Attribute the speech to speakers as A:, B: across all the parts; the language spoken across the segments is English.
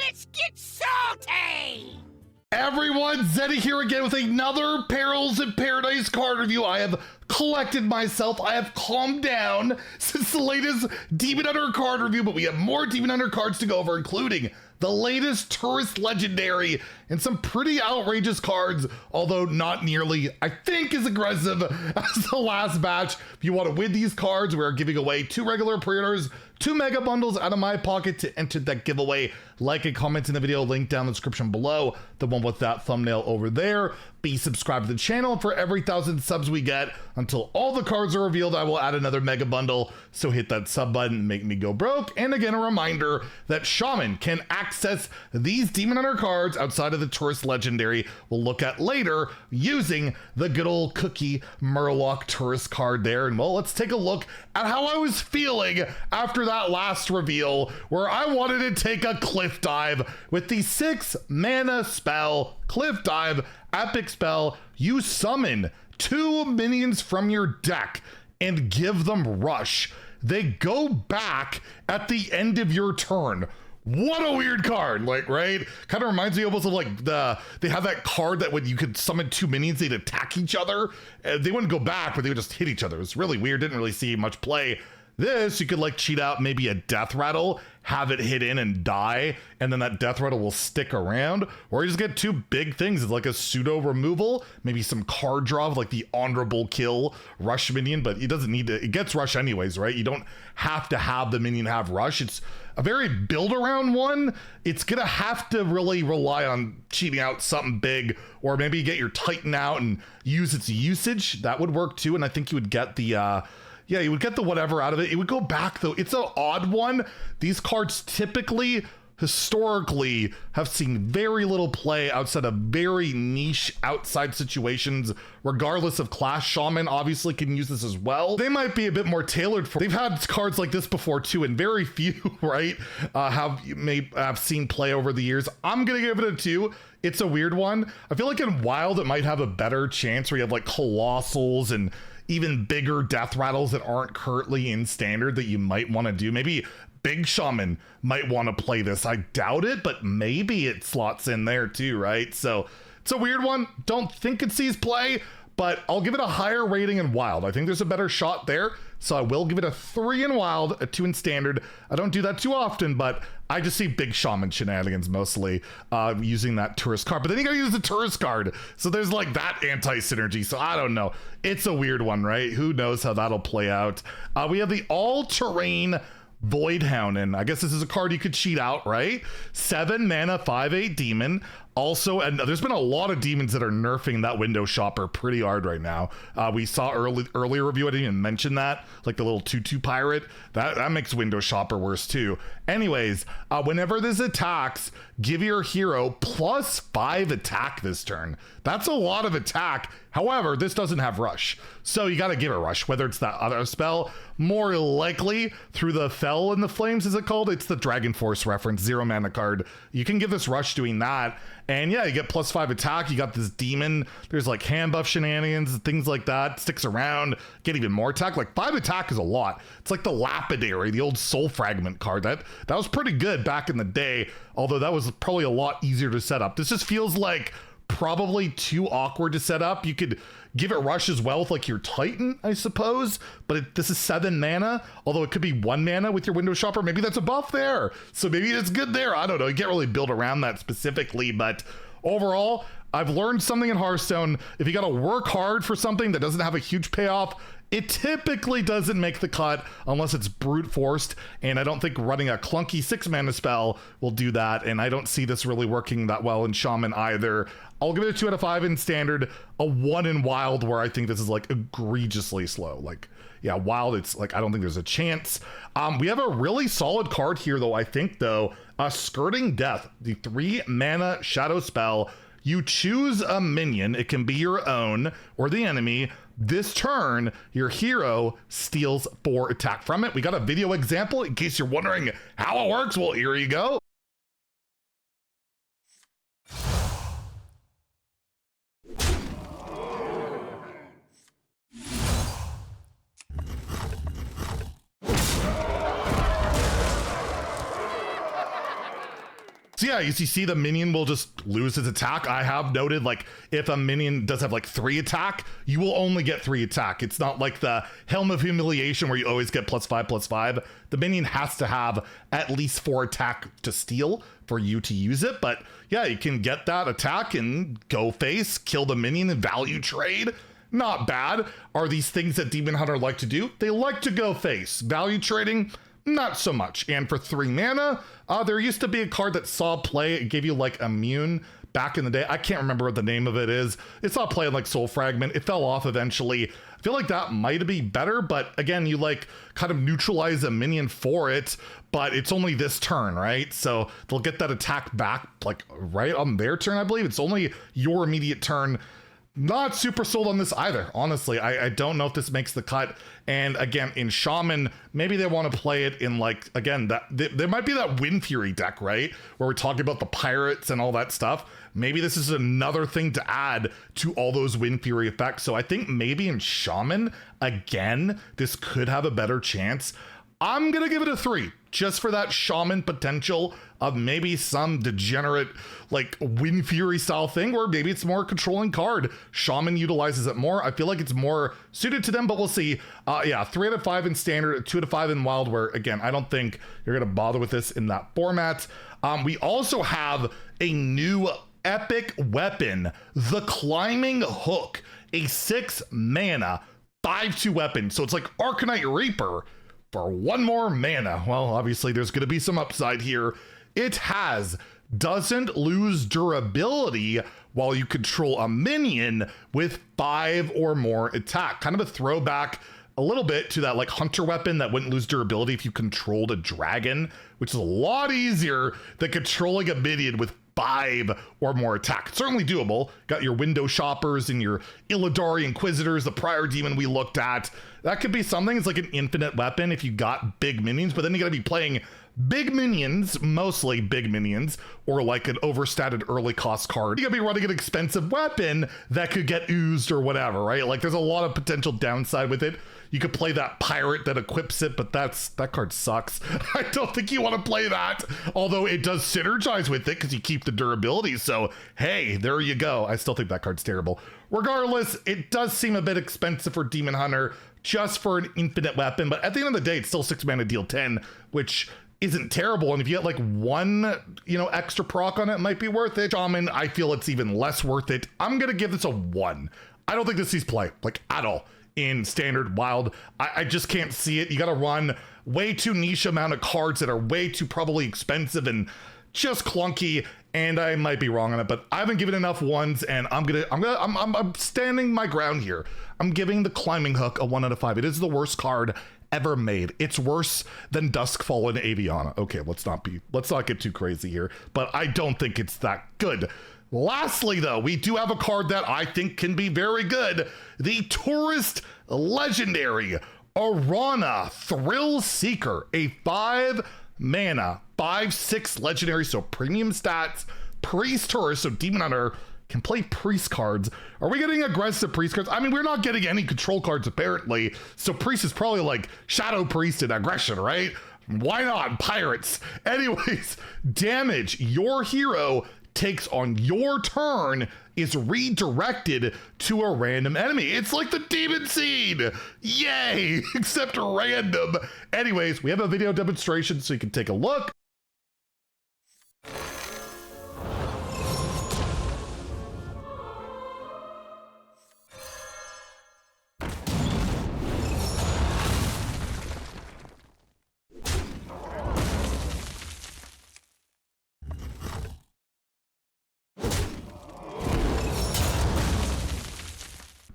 A: Let's get salty!
B: Everyone, Zeddy here again with another Perils in Paradise card review. I have collected myself. I have calmed down since the latest Demon Hunter card review, but we have more Demon Hunter cards to go over, including the latest Tourist Legendary and some pretty outrageous cards, although not nearly, I think, as aggressive as the last batch. If you want to win these cards, we're giving away 2 regular pre-orders, 2 mega bundles out of my pocket. To enter that giveaway, like and comment in the video, link down in the description below, the one with that thumbnail over there. Be subscribed to the channel. For every 1,000 subs we get until all the cards are revealed, I will add another mega bundle, so hit that sub button and make me go broke. And again, a reminder that Shaman can access these Demon Hunter cards outside of the Tourist Legendary we'll look at later using the good old Cookie Murloc Tourist card there. And well, let's take a look at how I was feeling after that last reveal, where I wanted to take a cliff dive with the 6 mana spell Cliff Dive. Epic spell. You summon 2 minions from your deck and give them rush. They go back at the end of your turn. What a weird card, like, right? Kind of reminds me almost of like they have that card that when you could summon 2 minions, they'd attack each other. They wouldn't go back, but they would just hit each other. It was really weird. Didn't really see much play. This, you could like cheat out maybe a death rattle, have it hit in and die, and then that death rattle will stick around. Or you just get 2 big things. It's like a pseudo removal, maybe some card draw of like the honorable kill rush minion, but it doesn't need to, it gets rush anyways, right? You don't have to have the minion have rush. It's a very build around one. It's gonna have to really rely on cheating out something big, or maybe get your Titan out and use its usage. That would work too. And I think you would get the, yeah, you would get the whatever out of it. It would go back though. It's an odd one. These cards typically, historically, have seen very little play outside of very niche outside situations, regardless of class. Shaman obviously can use this as well. They might be a bit more tailored for, they've had cards like this before too, and very few, right, have seen play over the years. I'm gonna give it a 2. It's a weird one. I feel like in Wild it might have a better chance where you have like Colossals and even bigger death rattles that aren't currently in standard that you might want to do. Maybe Big Shaman might want to play this. I doubt it, but maybe it slots in there too, right? So it's a weird one. Don't think it sees play, but I'll give it a higher rating in Wild. I think there's a better shot there, so I will give it a 3 in Wild, a 2 in Standard. I don't do that too often, but I just see Big Shaman shenanigans mostly using that tourist card. But then you gotta use the tourist card, so there's like that anti-synergy. So I don't know. It's a weird one, right? Who knows how that'll play out. We have the all-terrain Voidhound, and I guess this is a card you could cheat out, right? 7 mana, 5/8 demon. Also, and there's been a lot of demons that are nerfing that window shopper pretty hard right now. We saw earlier review, I didn't even mention that, like the little 2/2 pirate. That makes window shopper worse too. Anyways, whenever this attacks, give your hero +5 attack this turn. That's a lot of attack. However, this doesn't have rush, so you got to give it rush, whether it's that other spell. More likely through the Fell in the Flames, is it called? It's the Dragon Force reference, 0 mana card. You can give this rush doing that. And yeah, you get +5 attack. You got this demon. There's like hand buff shenanigans, things like that. Sticks around, get even more attack. Like 5 attack is a lot. It's like the Lapidary, the old Soul Fragment card. That was pretty good back in the day, although that was probably a lot easier to set up. This just feels like probably too awkward to set up. You could give it rush as well with like your Titan, I suppose, but this is 7 mana, although it could be 1 mana with your window shopper. Maybe that's a buff there, so maybe it's good there. I don't know. You can't really build around that specifically, but overall, I've learned something in Hearthstone. If you got to work hard for something that doesn't have a huge payoff, it typically doesn't make the cut unless it's brute forced, and I don't think running a clunky 6 mana spell will do that, and I don't see this really working that well in Shaman either. I'll give it a 2 out of 5 in Standard, a 1 in Wild, where I think this is like egregiously slow. Like, yeah, Wild, it's like, I don't think there's a chance. We have a really solid card here though, I think though, Skirting Death, the 3 mana shadow spell. You choose a minion, it can be your own or the enemy. This turn, your hero steals 4 attack from it. We got a video example in case you're wondering how it works. Well, here you go. So yeah, as you see, the minion will just lose his attack. I have noted, like, if a minion does have like 3 attack, you will only get 3 attack. It's not like the Helm of Humiliation where you always get +5/+5. The minion has to have at least 4 attack to steal for you to use it. But yeah, you can get that attack and go face, kill the minion and value trade. Not bad. Are these things that Demon Hunter like to do? They like to go face. Value trading, not so much. And for 3 mana, there used to be a card that saw play. It gave you like immune back in the day. I can't remember what the name of it is. It saw play like Soul Fragment. It fell off eventually. I feel like that might be better, but again, you like kind of neutralize a minion for it, but it's only this turn, right? So they'll get that attack back like right on their turn, I believe. It's only your immediate turn. Not super sold on this either, honestly. I don't know if this makes the cut. And again, in Shaman, maybe they want to play it in like, again, that there might be that Wind Fury deck, right? Where we're talking about the pirates and all that stuff. Maybe this is another thing to add to all those Wind Fury effects. So I think maybe in Shaman, again, this could have a better chance. I'm going to give it a 3 just for that Shaman potential of maybe some degenerate like Wind Fury style thing, or maybe it's more a controlling card. Shaman utilizes it more. I feel like it's more suited to them, but we'll see. Yeah, 3 out of 5 in standard, 2 out of 5 in wild, where again, I don't think you're going to bother with this in that format. We also have a new epic weapon, the Climbing Hook, a 6 mana, 5/2 weapon. So it's like Arcanite Reaper for 1 more mana. Well, obviously there's going to be some upside here. It doesn't lose durability while you control a minion with 5 or more attack. Kind of a throwback a little bit to that like hunter weapon that wouldn't lose durability if you controlled a dragon, which is a lot easier than controlling a minion with 5 or more attack. It's certainly doable. Got your window shoppers and your Illidari Inquisitors, the prior demon we looked at. That could be something. It's like an infinite weapon if you got big minions, but then you gotta be playing big minions, mostly big minions, or like an overstated early cost card. You gotta be running an expensive weapon that could get oozed or whatever, right? Like there's a lot of potential downside with it. You could play that pirate that equips it, but that card sucks. I don't think you want to play that, although it does synergize with it because you keep the durability. So hey, there you go. I still think that card's terrible. Regardless, it does seem a bit expensive for Demon Hunter just for an infinite weapon, but at the end of the day, it's still 6 mana deal 10, which isn't terrible. And if you get like 1, extra proc on it, might be worth it. Shaman, I feel it's even less worth it. I'm gonna give this a 1. I don't think this sees play, like at all. In standard wild, I just can't see it. You got to run way too niche amount of cards that are way too probably expensive and just clunky. And I might be wrong on it, but I haven't given enough ones, and I'm standing my ground here. I'm giving the Climbing Hook a 1 out of 5. It is the worst card ever made. It's worse than Duskfall and Aviana. Okay, let's not get too crazy here, but I don't think it's that good. Lastly, though, we do have a card that I think can be very good. The Tourist Legendary Arana Thrill Seeker, a 5 mana, 5/6 legendary, so premium stats, Priest Tourist, so Demon Hunter can play Priest cards. Are we getting aggressive Priest cards? I mean, we're not getting any control cards apparently, so Priest is probably like Shadow Priest and aggression, right? Why not? Pirates. Anyways, damage your hero takes on your turn is redirected to a random enemy. It's like the Demon Seed. Yay! Except random. Anyways, we have a video demonstration so you can take a look.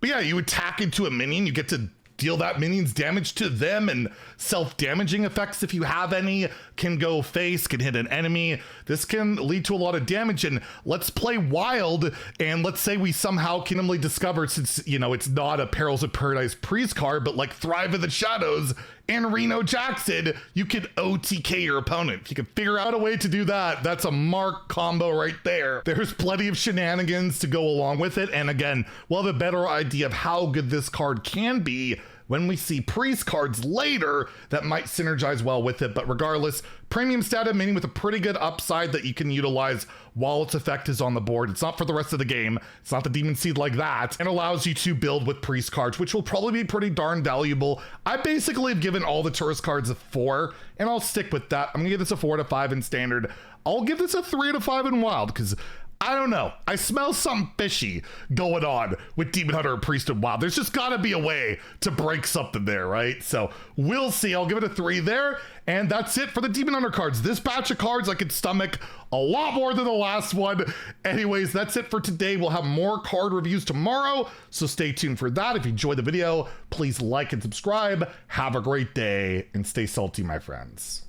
B: But yeah, you attack into a minion, you get to deal that minion's damage to them, and self-damaging effects, if you have any, can go face, can hit an enemy. This can lead to a lot of damage, and let's play wild, and let's say we somehow randomly discover, since, it's not a Perils of Paradise Priest card, but like Thrive in the Shadows and Reno Jackson, you can OTK your opponent. If you can figure out a way to do that, that's a mark combo right there. There's plenty of shenanigans to go along with it, and again, we'll have a better idea of how good this card can be when we see priest cards later that might synergize well with it. But regardless, premium status, meaning with a pretty good upside that you can utilize while its effect is on the board. It's not for the rest of the game. It's not the Demon Seed like that. And allows you to build with priest cards, which will probably be pretty darn valuable. I basically have given all the tourist cards a 4, and I'll stick with that. I'm gonna give this a 4 out of 5 in standard. I'll give this a 3 out of 5 in wild, because I don't know. I smell something fishy going on with Demon Hunter and Priest and Wild. There's just got to be a way to break something there, right? So we'll see. I'll give it a 3 there. And that's it for the Demon Hunter cards. This batch of cards I could stomach a lot more than the last one. Anyways, that's it for today. We'll have more card reviews tomorrow, so stay tuned for that. If you enjoyed the video, please like and subscribe. Have a great day and stay salty, my friends.